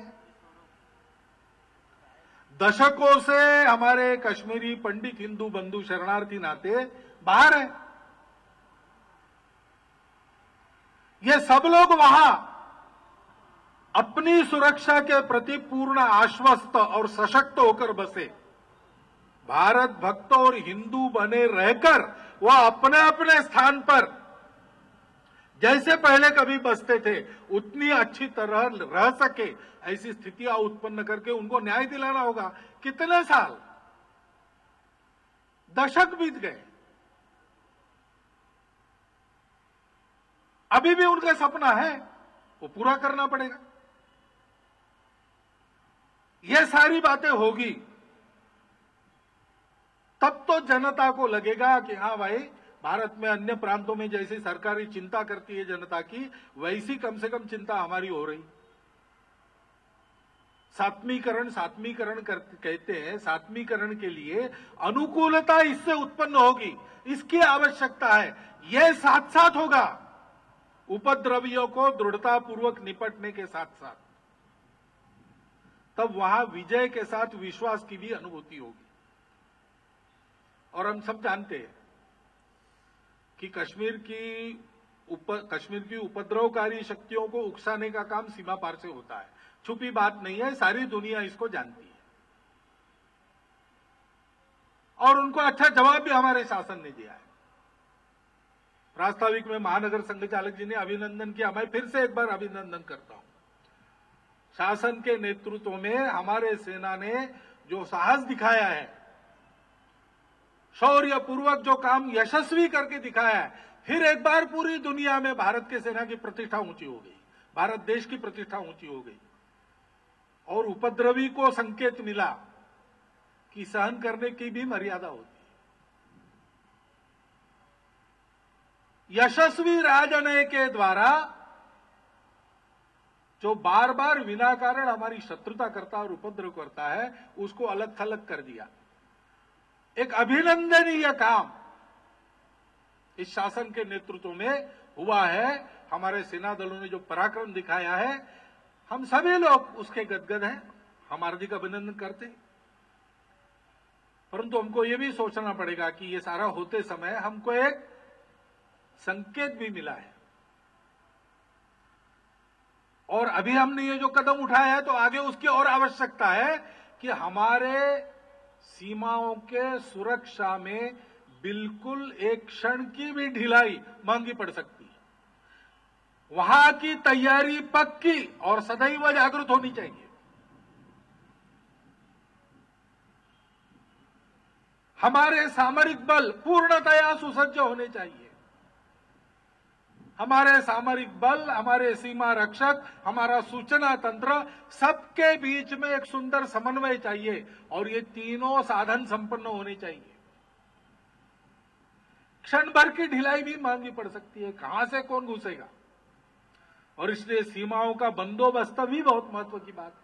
दशकों से हमारे कश्मीरी पंडित हिंदू बंधु शरणार्थी नाते बाहर हैं। ये सब लोग वहां अपनी सुरक्षा के प्रति पूर्ण आश्वस्त और सशक्त होकर बसे। भारत भक्त और हिंदू बने रहकर वह अपने अपने स्थान पर जैसे पहले कभी बसते थे उतनी अच्छी तरह रह सके, ऐसी स्थितियां उत्पन्न करके उनको न्याय दिलाना होगा। कितने साल, दशक बीत गए, अभी भी उनका सपना है, वो पूरा करना पड़ेगा। ये सारी बातें होगी तब तो जनता को लगेगा कि हाँ भाई, भारत में अन्य प्रांतों में जैसी सरकारी चिंता करती है जनता की, वैसी कम से कम चिंता हमारी हो रही। सात्मीकरण कहते हैं। सात्मीकरण के लिए अनुकूलता इससे उत्पन्न होगी, इसकी आवश्यकता है। यह साथ साथ होगा उपद्रवियों को दृढ़तापूर्वक निपटने के साथ साथ, तब वहां विजय के साथ विश्वास की भी अनुभूति होगी। और हम सब जानते हैं कि कश्मीर की उपद्रवकारी शक्तियों को उकसाने का काम सीमा पार से होता है। छुपी बात नहीं है, सारी दुनिया इसको जानती है। और उनको अच्छा जवाब भी हमारे शासन ने दिया है। प्रास्ताविक में महानगर संघ चालक जी ने अभिनंदन किया, मैं फिर से एक बार अभिनंदन करता हूं। शासन के नेतृत्व में हमारे सेना ने जो साहस दिखाया है, शौर्य पूर्वक जो काम यशस्वी करके दिखाया है, फिर एक बार पूरी दुनिया में भारत के सेना की प्रतिष्ठा ऊंची हो गई, भारत देश की प्रतिष्ठा ऊंची हो गई। और उपद्रवी को संकेत मिला कि सहन करने की भी मर्यादा होती है। यशस्वी राजनय के द्वारा जो बार बार विनाकारण हमारी शत्रुता करता और उपद्रव करता है, उसको अलग थलग कर दिया। एक अभिनंदनीय काम इस शासन के नेतृत्व में हुआ है। हमारे सेना दलों ने जो पराक्रम दिखाया है, हम सभी लोग उसके गदगद हैं, हम हार्दिक अभिनंदन करते हैं। परंतु हमको यह भी सोचना पड़ेगा कि ये सारा होते समय हमको एक संकेत भी मिला है, और अभी हमने ये जो कदम उठाया है तो आगे उसकी और आवश्यकता है कि हमारे सीमाओं के सुरक्षा में बिल्कुल एक क्षण की भी ढिलाई मांगी पड़ सकती है। वहां की तैयारी पक्की और सदैव जागृत होनी चाहिए। हमारे सामरिक बल पूर्णतया सुसज्ज होने चाहिए। हमारे सामरिक बल, हमारे सीमा रक्षक, हमारा सूचना तंत्र, सबके बीच में एक सुंदर समन्वय चाहिए, और ये तीनों साधन संपन्न होने चाहिए। क्षण भर की ढिलाई भी मांगी पड़ सकती है, कहां से कौन घुसेगा, और इसलिए सीमाओं का बंदोबस्त भी बहुत महत्व की बात है।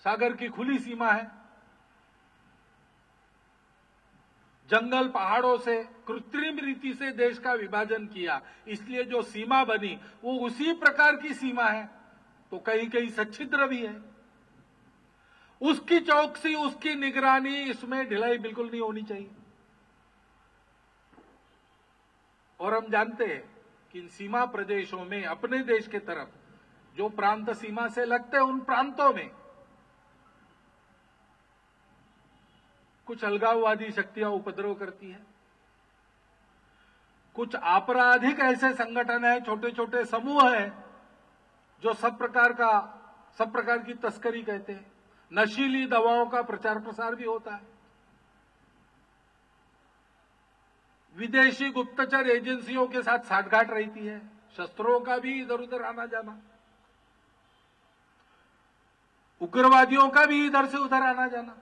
सागर की खुली सीमा है, जंगल पहाड़ों से कृत्रिम रीति से देश का विभाजन किया, इसलिए जो सीमा बनी वो उसी प्रकार की सीमा है, तो कहीं कहीं सच्छिद्र भी है। उसकी चौकसी, उसकी निगरानी, इसमें ढिलाई बिल्कुल नहीं होनी चाहिए। और हम जानते हैं कि इन सीमा प्रदेशों में अपने देश के तरफ जो प्रांत सीमा से लगते हैं, उन प्रांतों में कुछ अलगाववादी शक्तियां उपद्रव करती है, कुछ आपराधिक ऐसे संगठन है, छोटे छोटे समूह हैं जो सब प्रकार की तस्करी कहते हैं, नशीली दवाओं का प्रचार प्रसार भी होता है, विदेशी गुप्तचर एजेंसियों के साथ साठगांठ रहती है, शस्त्रों का भी इधर उधर आना जाना, उग्रवादियों का भी इधर से उधर आना जाना।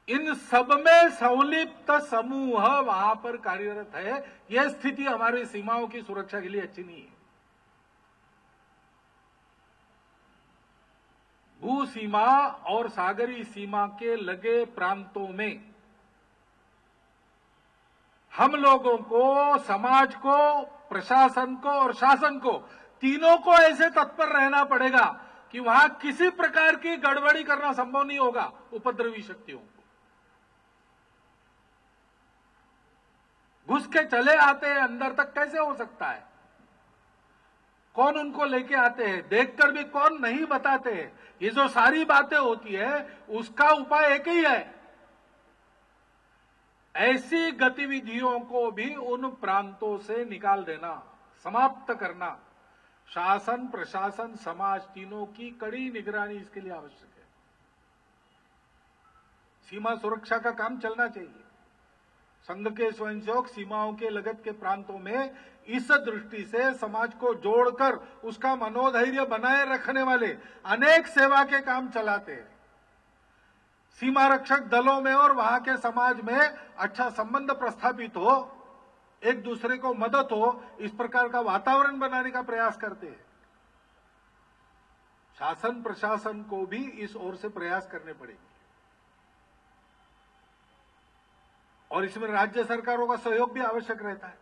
इन सब में संलिप्त समूह वहां पर कार्यरत है। यह स्थिति हमारी सीमाओं की सुरक्षा के लिए अच्छी नहीं है। भू सीमा और सागरी सीमा के लगे प्रांतों में हम लोगों को, समाज को, प्रशासन को और शासन को, तीनों को ऐसे तत्पर रहना पड़ेगा कि वहां किसी प्रकार की गड़बड़ी करना संभव नहीं होगा उपद्रवी शक्तियों को। घुस के चले आते हैं अंदर तक, कैसे हो सकता है? कौन उनको लेके आते हैं, देखकर भी कौन नहीं बताते हैं। ये जो सारी बातें होती है उसका उपाय एक ही है, ऐसी गतिविधियों को भी उन प्रांतों से निकाल देना, समाप्त करना। शासन, प्रशासन, समाज तीनों की कड़ी निगरानी इसके लिए आवश्यक है। सीमा सुरक्षा का काम चलना चाहिए। संघ के स्वयंसेवक सीमाओं के लगत के प्रांतों में इस दृष्टि से समाज को जोड़कर उसका मनोधैर्य बनाए रखने वाले अनेक सेवा के काम चलाते हैं। सीमा रक्षक दलों में और वहां के समाज में अच्छा संबंध प्रस्थापित हो, एक दूसरे को मदद हो, इस प्रकार का वातावरण बनाने का प्रयास करते हैं। शासन प्रशासन को भी इस ओर से प्रयास करने पड़ेंगे और इसमें राज्य सरकारों का सहयोग भी आवश्यक रहता है।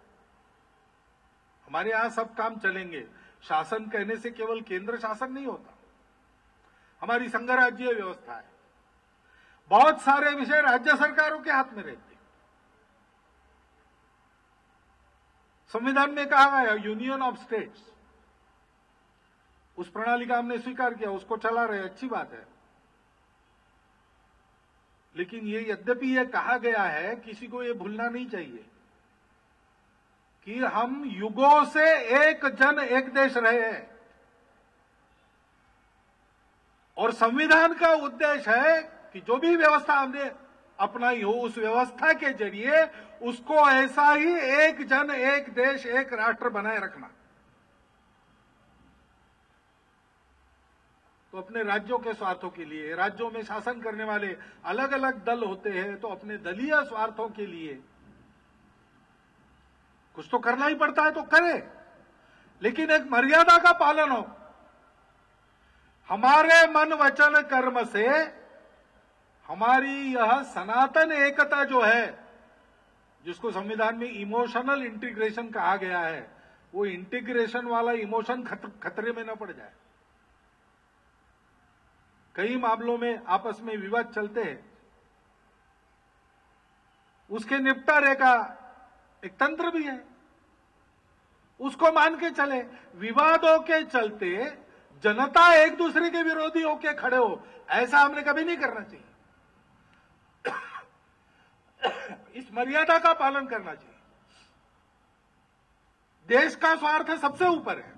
हमारे यहां सब काम चलेंगे। शासन कहने से केवल केंद्र शासन नहीं होता, हमारी संघ राज्य व्यवस्था है। बहुत सारे विषय राज्य सरकारों के हाथ में रहते हैं। संविधान में कहा गया यूनियन ऑफ स्टेट्स, उस प्रणाली का हमने स्वीकार किया, उसको चला रहे, अच्छी बात है। लेकिन ये यद्यपि ये कहा गया है, किसी को ये भूलना नहीं चाहिए कि हम युगों से एक जन एक देश रहे हैं और संविधान का उद्देश्य है कि जो भी व्यवस्था हमने अपनाई हो, उस व्यवस्था के जरिए उसको ऐसा ही एक जन एक देश एक राष्ट्र बनाए रखना। तो अपने राज्यों के स्वार्थों के लिए, राज्यों में शासन करने वाले अलग अलग दल होते हैं, तो अपने दलीय स्वार्थों के लिए कुछ तो करना ही पड़ता है, तो करे, लेकिन एक मर्यादा का पालन हो। हमारे मन वचन कर्म से हमारी यह सनातन एकता जो है, जिसको संविधान में इमोशनल इंटीग्रेशन कहा गया है, वो इंटीग्रेशन वाला इमोशन खतरे में न पड़ जाए। कई मामलों में आपस में विवाद चलते हैं, उसके निपटारे का एक तंत्र भी है, उसको मान के चले। विवादों के चलते जनता एक दूसरे के विरोधी होके खड़े हो, ऐसा हमने कभी नहीं करना चाहिए। इस मर्यादा का पालन करना चाहिए। देश का स्वार्थ सबसे ऊपर है,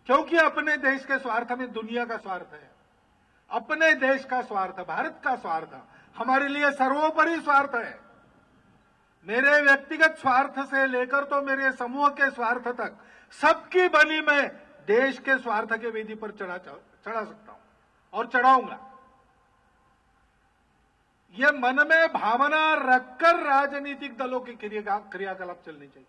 क्योंकि अपने देश के स्वार्थ में दुनिया का स्वार्थ है। अपने देश का स्वार्थ, भारत का स्वार्थ हमारे लिए सर्वोपरि स्वार्थ है। मेरे व्यक्तिगत स्वार्थ से लेकर तो मेरे समूह के स्वार्थ तक सबकी बलि मैं देश के स्वार्थ के वेदी पर चढ़ा सकता हूं और चढ़ाऊंगा। यह मन में भावना रखकर राजनीतिक दलों की क्रियाकलाप चलनी चाहिए।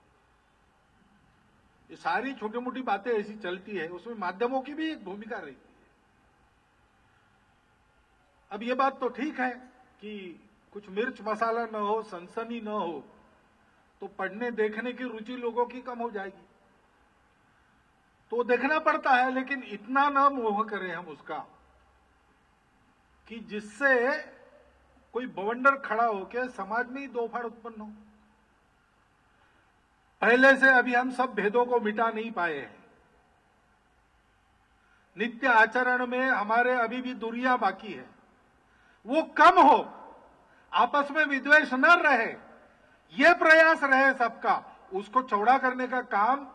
ये सारी छोटी मोटी बातें ऐसी चलती है, उसमें माध्यमों की भी एक भूमिका रहती है। अब ये बात तो ठीक है कि कुछ मिर्च मसाला न हो, सनसनी न हो, तो पढ़ने देखने की रुचि लोगों की कम हो जाएगी। तो देखना पड़ता है, लेकिन इतना ना मोह करें हम उसका कि जिससे कोई बवंडर खड़ा होकर समाज में ही दो फाड़ उत्पन्न हो। पहले से अभी हम सब भेदों को मिटा नहीं पाए हैं। नित्य आचरण में हमारे अभी भी दूरियां बाकी है, वो कम हो, आपस में विद्वेष न रहे, ये प्रयास रहे सबका, उसको चौड़ा करने का काम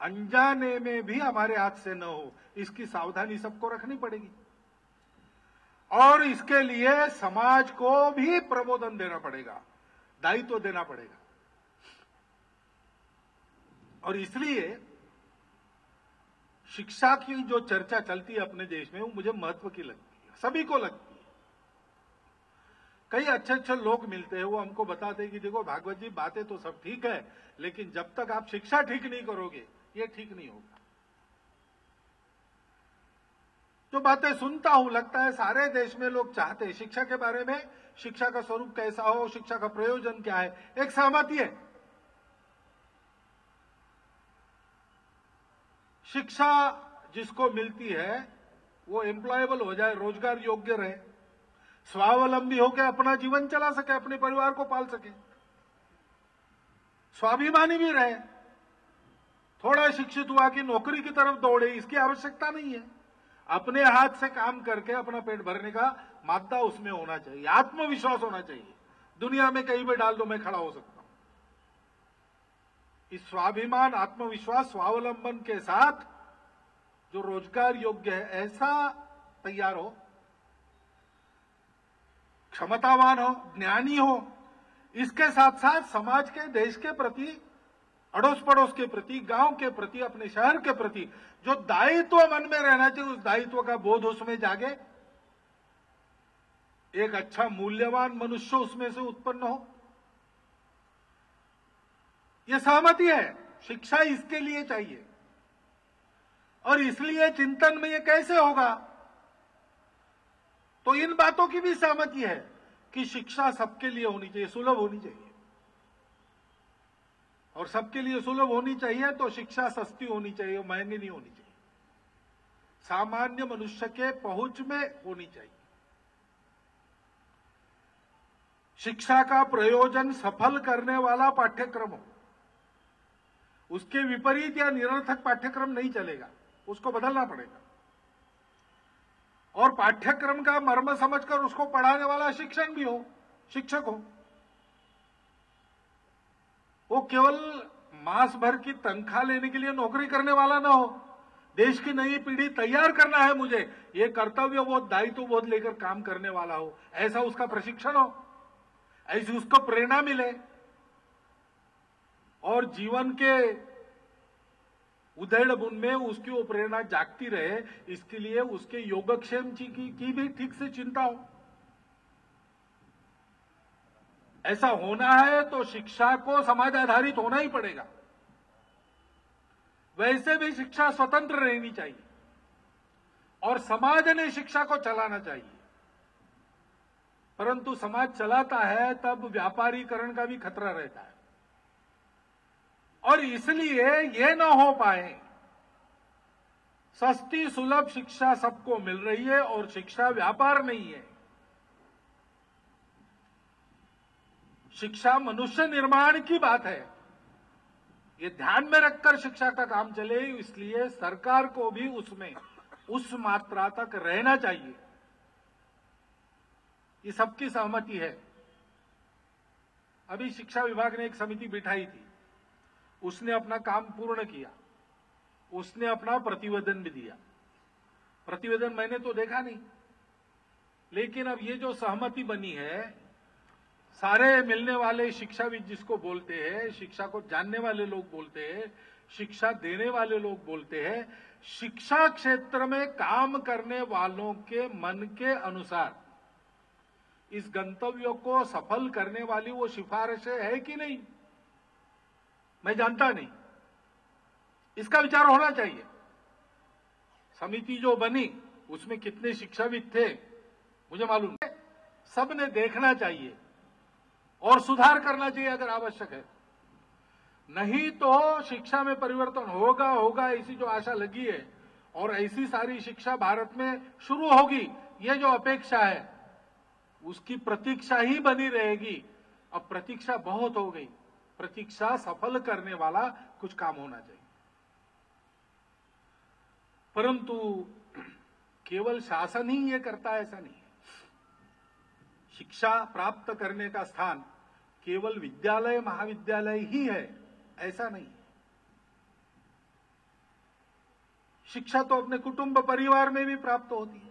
अनजाने में भी हमारे हाथ से न हो, इसकी सावधानी सबको रखनी पड़ेगी। और इसके लिए समाज को भी प्रबोधन देना पड़ेगा, दायित्व देना पड़ेगा। और इसलिए शिक्षा की जो चर्चा चलती है अपने देश में, वो मुझे महत्व की लगती है, सभी को लगती है। कई अच्छे अच्छे लोग मिलते हैं, वो हमको बताते हैं कि देखो भागवत जी, बातें तो सब ठीक है, लेकिन जब तक आप शिक्षा ठीक नहीं करोगे ये ठीक नहीं होगा। जो बातें सुनता हूं, लगता है सारे देश में लोग चाहते हैं शिक्षा के बारे में, शिक्षा का स्वरूप कैसा हो, शिक्षा का प्रयोजन क्या है, एक सहमति है। शिक्षा जिसको मिलती है वो एम्प्लॉयबल हो जाए, रोजगार योग्य रहे, स्वावलंबी होकर अपना जीवन चला सके, अपने परिवार को पाल सके, स्वाभिमानी भी रहे। थोड़ा शिक्षित हुआ कि नौकरी की तरफ दौड़े, इसकी आवश्यकता नहीं है। अपने हाथ से काम करके अपना पेट भरने का मादा उसमें होना चाहिए, आत्मविश्वास होना चाहिए, दुनिया में कहीं भी डाल दो मैं खड़ा हो सकता हूं। इस स्वाभिमान, आत्मविश्वास, स्वावलंबन के साथ जो रोजगार योग्य है ऐसा तैयार हो, क्षमतावान हो, ज्ञानी हो, इसके साथ साथ समाज के, देश के प्रति, अड़ोस पड़ोस के प्रति, गांव के प्रति, अपने शहर के प्रति जो दायित्व मन में रहना चाहिए, उस दायित्व का बोध उसमें जागे, एक अच्छा मूल्यवान मनुष्य उसमें से उत्पन्न हो, यह सहमति है। शिक्षा इसके लिए चाहिए। और इसलिए चिंतन में यह कैसे होगा, तो इन बातों की भी सहमति है कि शिक्षा सबके लिए होनी चाहिए, सुलभ होनी चाहिए। और सबके लिए सुलभ होनी चाहिए तो शिक्षा सस्ती होनी चाहिए, महंगी नहीं होनी चाहिए, सामान्य मनुष्य के पहुंच में होनी चाहिए। शिक्षा का प्रयोजन सफल करने वाला पाठ्यक्रम हो, उसके विपरीत या निरर्थक पाठ्यक्रम नहीं चलेगा, उसको बदलना पड़ेगा। और पाठ्यक्रम का मर्म समझकर उसको पढ़ाने वाला शिक्षण भी हो, शिक्षक हो। वो केवल मास भर की तनख्वाह लेने के लिए नौकरी करने वाला ना हो, देश की नई पीढ़ी तैयार करना है मुझे, ये कर्तव्य बोध, दायित्व बोध लेकर काम करने वाला हो, ऐसा उसका प्रशिक्षण हो, ऐसी उसको प्रेरणा मिले, और जीवन के उधेड़ बुन में उसकी वो प्रेरणा जागती रहे, इसके लिए उसके योगक्षेम की भी ठीक से चिंता हो। ऐसा होना है तो शिक्षा को समाज आधारित होना ही पड़ेगा। वैसे भी शिक्षा स्वतंत्र रहनी चाहिए और समाज ने शिक्षा को चलाना चाहिए। परंतु समाज चलाता है तब व्यापारीकरण का भी खतरा रहता है, और इसलिए ये न हो पाए। सस्ती सुलभ शिक्षा सबको मिल रही है और शिक्षा व्यापार नहीं है। शिक्षा मनुष्य निर्माण की बात है, ये ध्यान में रखकर शिक्षा का काम चले, इसलिए सरकार को भी उसमें उस मात्रा तक रहना चाहिए। ये सबकी सहमति है। अभी शिक्षा विभाग ने एक समिति बिठाई थी, उसने अपना काम पूर्ण किया, उसने अपना प्रतिवेदन भी दिया। प्रतिवेदन मैंने तो देखा नहीं, लेकिन अब ये जो सहमति बनी है, सारे मिलने वाले शिक्षाविद जिसको बोलते हैं, शिक्षा को जानने वाले लोग बोलते हैं, शिक्षा देने वाले लोग बोलते हैं, शिक्षा क्षेत्र में काम करने वालों के मन के अनुसार इस गंतव्य को सफल करने वाली वो सिफारिशें है कि नहीं, मैं जानता नहीं। इसका विचार होना चाहिए। समिति जो बनी उसमें कितने शिक्षाविद थे मुझे मालूम है, सबने देखना चाहिए और सुधार करना चाहिए अगर आवश्यक है। नहीं तो शिक्षा में परिवर्तन होगा होगा ऐसी जो आशा लगी है और ऐसी सारी शिक्षा भारत में शुरू होगी, ये जो अपेक्षा है उसकी प्रतीक्षा ही बनी रहेगी। अब प्रतीक्षा बहुत हो गई, प्रतीक्षा सफल करने वाला कुछ काम होना चाहिए। परंतु केवल शासन ही ये करता है ऐसा नहीं है। शिक्षा प्राप्त करने का स्थान केवल विद्यालय महाविद्यालय ही है ऐसा नहीं। शिक्षा तो अपने कुटुंब परिवार में भी प्राप्त होती है।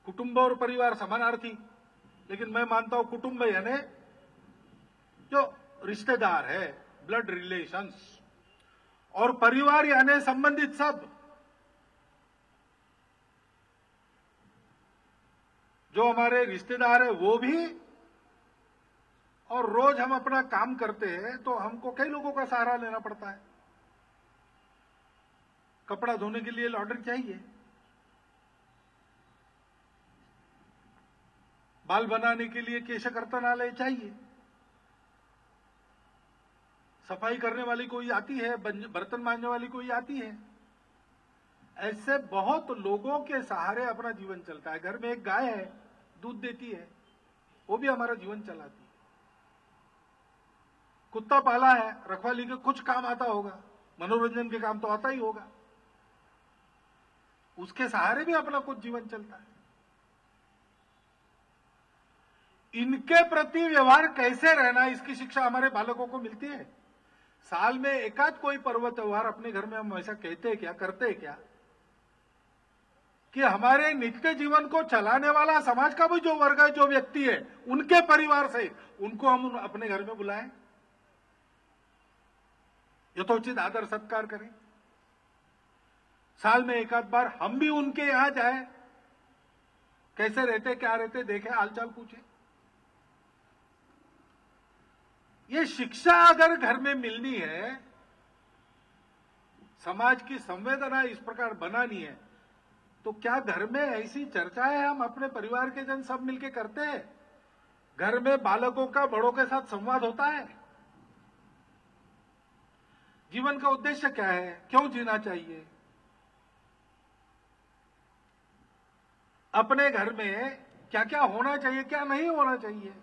कुटुंब और परिवार समानार्थी, लेकिन मैं मानता हूं कुटुंब यानी जो रिश्तेदार है, ब्लड रिलेशंस, और परिवार यानी संबंधित सब। जो हमारे रिश्तेदार है वो भी, और रोज हम अपना काम करते हैं तो हमको कई लोगों का सहारा लेना पड़ता है। कपड़ा धोने के लिए लॉन्ड्री चाहिए, बाल बनाने के लिए केश कर्तनालय चाहिए, सफाई करने वाली कोई आती है, बर्तन मांजने वाली कोई आती है। ऐसे बहुत लोगों के सहारे अपना जीवन चलता है। घर में एक गाय है, दूध देती है, वो भी हमारा जीवन चलाती है। कुत्ता पाला है, रखवाली के कुछ काम आता होगा, मनोरंजन के काम तो आता ही होगा, उसके सहारे भी अपना कुछ जीवन चलता है। इनके प्रति व्यवहार कैसे रहना, इसकी शिक्षा हमारे बालकों को मिलती है। साल में एकाध कोई पर्व त्योहार अपने घर में हम ऐसा कहते हैं क्या, करते हैं क्या, कि हमारे नित्य जीवन को चलाने वाला समाज का भी जो वर्ग है, जो व्यक्ति है, उनके परिवार से उनको हम अपने घर में बुलाएं, यथोचित आदर सत्कार करें। साल में एकाध बार हम भी उनके यहां जाएं, कैसे रहते क्या रहते देखें, हालचाल पूछें। ये शिक्षा अगर घर में मिलनी है, समाज की संवेदना इस प्रकार बनानी है, तो क्या घर में ऐसी चर्चाएं हम अपने परिवार के जन सब मिलके करते हैं? घर में बालकों का बड़ों के साथ संवाद होता है? जीवन का उद्देश्य क्या है, क्यों जीना चाहिए? अपने घर में क्या क्या होना चाहिए, क्या नहीं होना चाहिए?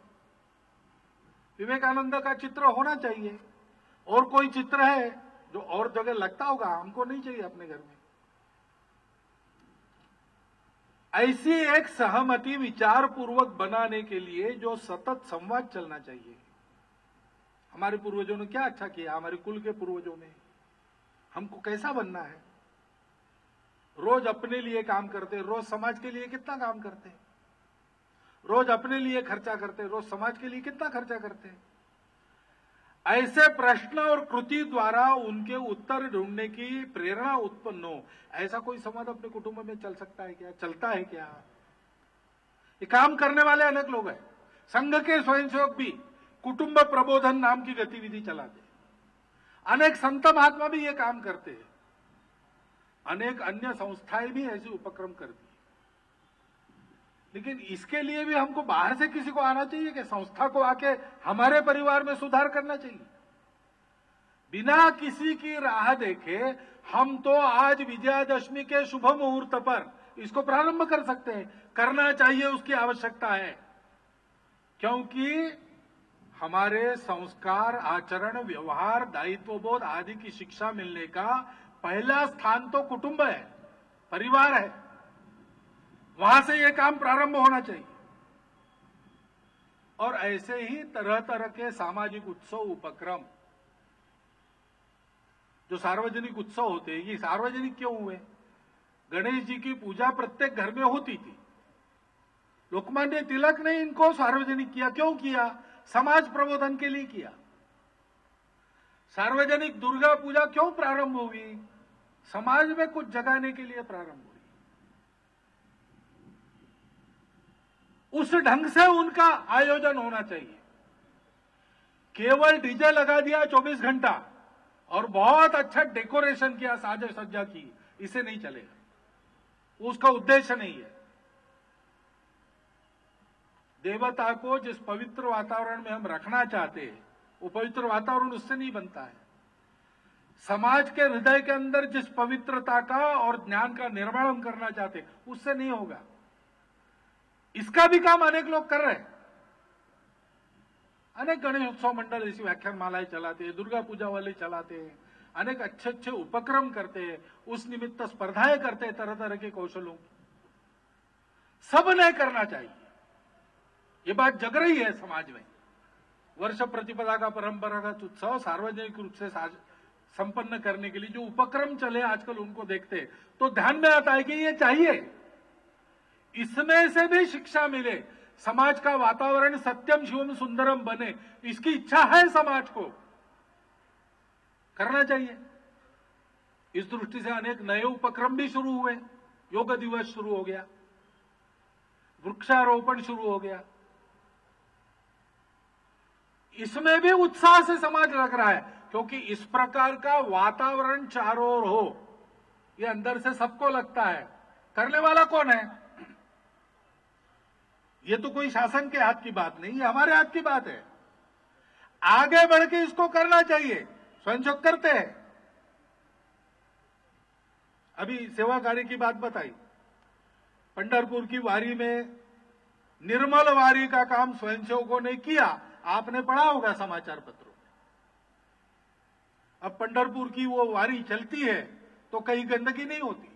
विवेकानंद का चित्र होना चाहिए, और कोई चित्र है जो और जगह लगता होगा, हमको नहीं चाहिए अपने घर में। ऐसी एक सहमति विचार पूर्वक बनाने के लिए जो सतत संवाद चलना चाहिए। हमारे पूर्वजों ने क्या अच्छा किया, हमारे कुल के पूर्वजों ने, हमको कैसा बनना है। रोज अपने लिए काम करते, रोज समाज के लिए कितना काम करते, रोज अपने लिए खर्चा करते, रोज समाज के लिए कितना खर्चा करते। ऐसे प्रश्न और कृति द्वारा उनके उत्तर ढूंढने की प्रेरणा उत्पन्न हो, ऐसा कोई संवाद अपने कुटुंब में चल सकता है क्या, चलता है क्या? ये काम करने वाले अनेक लोग हैं। संघ के स्वयंसेवक भी कुटुंब प्रबोधन नाम की गतिविधि चलाते हैं, अनेक संत महात्मा भी ये काम करते हैं, अनेक अन्य संस्थाएं भी ऐसे उपक्रम करती है। लेकिन इसके लिए भी हमको बाहर से किसी को आना चाहिए कि संस्था को आके हमारे परिवार में सुधार करना चाहिए। बिना किसी की राह देखे हम तो आज विजयादशमी के शुभ मुहूर्त पर इसको प्रारंभ कर सकते हैं, करना चाहिए, उसकी आवश्यकता है। क्योंकि हमारे संस्कार, आचरण, व्यवहार, दायित्वबोध आदि की शिक्षा मिलने का पहला स्थान तो कुटुंब है, परिवार है। वहां से यह काम प्रारंभ होना चाहिए। और ऐसे ही तरह तरह के सामाजिक उत्सव, उपक्रम, जो सार्वजनिक उत्सव होते हैं, ये सार्वजनिक क्यों हुए? गणेश जी की पूजा प्रत्येक घर में होती थी, लोकमान्य तिलक ने इनको सार्वजनिक किया। क्यों किया? समाज प्रबोधन के लिए किया। सार्वजनिक दुर्गा पूजा क्यों प्रारंभ हुई? समाज में कुछ जगाने के लिए प्रारंभ हुई। उस ढंग से उनका आयोजन होना चाहिए। केवल डीजे लगा दिया 24 घंटा और बहुत अच्छा डेकोरेशन किया, साज सज्जा की, इसे नहीं चलेगा, उसका उद्देश्य नहीं है। देवता को जिस पवित्र वातावरण में हम रखना चाहते हैं, वो पवित्र वातावरण उससे नहीं बनता है। समाज के हृदय के अंदर जिस पवित्रता का और ज्ञान का निर्माण हम करना चाहते हैं, उससे नहीं होगा। इसका भी काम अनेक लोग कर रहे हैं। अनेक गणेश उत्सव मंडल ऐसी व्याख्यान मालाएं चलाते हैं, दुर्गा पूजा वाले चलाते हैं, अनेक अच्छे अच्छे उपक्रम करते हैं, उस निमित्त स्पर्धाएं करते हैं तरह तरह के कौशलों की। सब ने करना चाहिए, ये बात जग रही है समाज में। वर्ष प्रतिपदा का परंपरागत उत्सव सार्वजनिक रूप से संपन्न करने के लिए जो उपक्रम चले आजकल, उनको देखते तो ध्यान में आता है कि ये चाहिए, इसमें से भी शिक्षा मिले, समाज का वातावरण सत्यम शिवम सुंदरम बने, इसकी इच्छा है समाज को, करना चाहिए। इस दृष्टि से अनेक नए उपक्रम भी शुरू हुए। योग दिवस शुरू हो गया, वृक्षारोपण शुरू हो गया, इसमें भी उत्साह से समाज लग रहा है, क्योंकि इस प्रकार का वातावरण चारों ओर हो, ये अंदर से सबको लगता है। करने वाला कौन है? ये तो कोई शासन के हाथ की बात नहीं, ये हमारे हाथ की बात है। आगे बढ़ के इसको करना चाहिए, स्वयंसेवक करते हैं। अभी सेवा कार्य की बात बताई, पंढरपुर की वारी में निर्मल वारी का काम स्वयंसेवकों ने किया, आपने पढ़ा होगा समाचार पत्रों में। अब पंढरपुर की वो वारी चलती है तो कहीं गंदगी नहीं होती।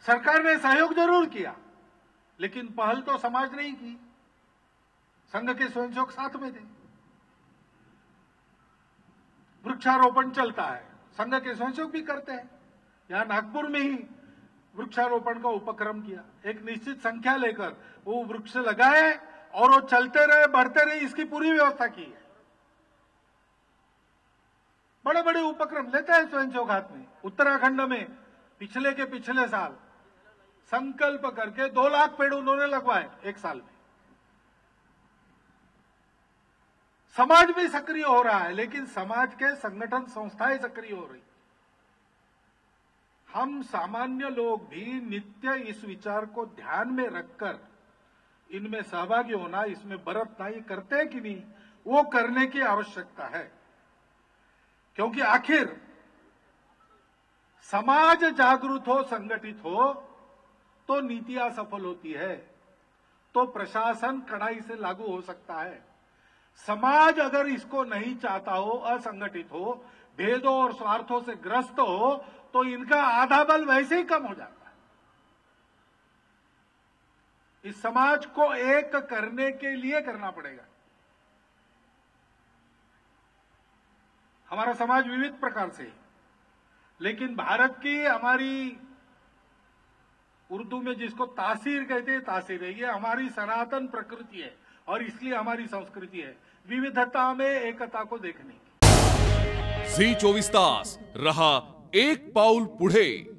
सरकार ने सहयोग जरूर किया, लेकिन पहल तो समाज ने ही की, संघ के स्वयंसेवक साथ में थे। वृक्षारोपण चलता है, संघ के स्वयंसेवक भी करते हैं। यहां नागपुर में ही वृक्षारोपण का उपक्रम किया, एक निश्चित संख्या लेकर वो वृक्ष लगाए और वो चलते रहे, बढ़ते रहे, इसकी पूरी व्यवस्था की है। बड़े बड़े उपक्रम लेते हैं स्वयंसेवक हाथ में। उत्तराखंड में पिछले साल संकल्प करके 2 लाख पेड़ उन्होंने लगवाए एक साल में। समाज भी सक्रिय हो रहा है, लेकिन समाज के संगठन संस्थाएं सक्रिय हो रही। हम सामान्य लोग भी नित्य इस विचार को ध्यान में रखकर इनमें सहभागी होना, इसमें बरतना, ये करते हैं कि नहीं, वो करने की आवश्यकता है। क्योंकि आखिर समाज जागरूक हो, संगठित हो, तो नीतियां सफल होती है, तो प्रशासन कड़ाई से लागू हो सकता है। समाज अगर इसको नहीं चाहता हो, असंगठित हो, भेदों और स्वार्थों से ग्रस्त हो, तो इनका आधा बल वैसे ही कम हो जाता है। इस समाज को एक करने के लिए करना पड़ेगा। हमारा समाज विविध प्रकार से है, लेकिन भारत की हमारी उर्दू में जिसको तासीर कहते हैं, तासीर है, ये हमारी सनातन प्रकृति है और इसलिए हमारी संस्कृति है विविधता में एकता को देखने की। झी 24 तास रहा एक पाऊल पुढे।